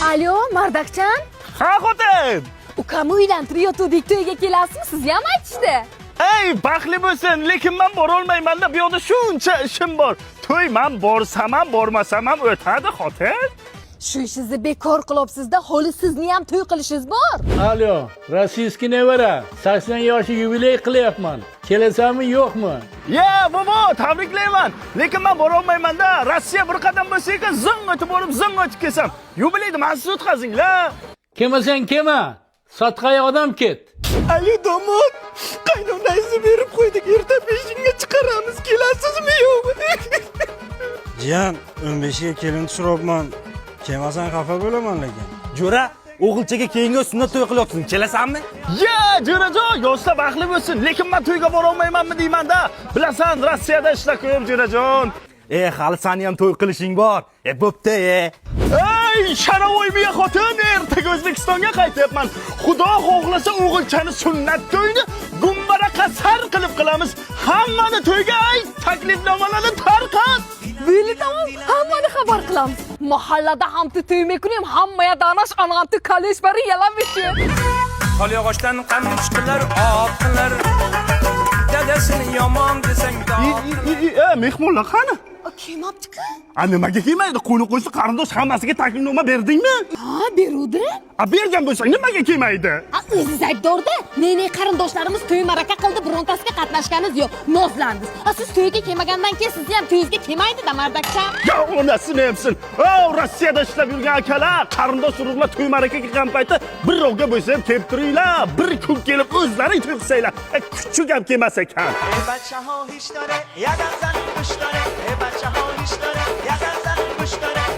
Alo, Mardakchan. Ha xotin. Ukamni uylantirayotgandik, to'yga kelasizmi? Sizga ham aytishdi. Ey, baxtli bo'lsin, lekin men bora olmayman-da. Bu yerda shuncha ishim bor. To'y men borsam ham, bormasam ham o'tadi, xotin. Shu ishingizni bekor qilyapsiz-da, holi sizni ham to'y qilishingiz bor. Alo, rossiyskiy nevara. 80 yoshi yubiley qilyapman. Kelasanmi, yo'qmi? Ya, bobo, tabriklayman. Lekin men bora olmayman-da. Rossiya bir qadam bo'lsa-ku, zing o'tib borib, zing o'tib kelsam. Yubileyni mensiz o'tkazinglar. Kelmasang kelma. Sotqay odam ket. Ayo domod, qaynonangizni berib qo'ydik. Erta peshinga chiqaramiz. Kelasizmi, yo'qmi? Jiyan, 15ga kelin tushiryapman. Kelmasang xafa bo'laman lekin. Jo'ra, o'g'ilchaga keyingi sunnat to'y qilyapsan. Kelasanmi? Ya, jo'rajon, yoshlar baxtli bo'lsin. Lekin men to'yga bora olmaymanmi deyman-da. Bilasan, Rossiyada ishlab ko'p, jo'rajon. Hali seni ham to'y qilishing bor. Bo'pti, Ey, Sharavoy biya xotin, ertaga O'zbekistonga qaytyapman. Xudo xohlasa o'g'ilchani sunnat to'yini gumbara qasar qilib qilamiz. Hammani to'yga ayt, taklifnomalarni tarqat. Bo'li tamam, hammani xabar qilamiz. Mahallada hamti to'ymay kunim, hammaga danash anamti kalish bari yalamishi. Qol yog'ochdan qamish qilar, otqilar. Dadasini yomon desang Mehmonlar qani? Kelmabdi-ku. Nimaga kelmaydi? Qo'ni qo'shni qarindosh hammasiga taklifnoma berdingmi? Ha, beruvdi. Bergan bo'lsang nimaga kelmaydi? O'zingiz aybdorda. Ne qarindoshlarimiz to'y maraka qildi, birontasiga qatnashganingiz yo'q. Nozlandingiz. Siz to'yga kelmagandan keyin sizni ham to'yingizga kelmaydi-da, Mardakchan. Ya onasini hamsin. Rossiyada ishlab yurgan akalar, qarindosh urug'lar to'y marakaga kelgan paytda birovga bo'lsa ham kelib turinglar. Bir kun kelib o'zlaring to'y qilsanglar. Kuchuk ham kelmas ekan. بچه ها هیچ داره یه زن گوش داره بچه ها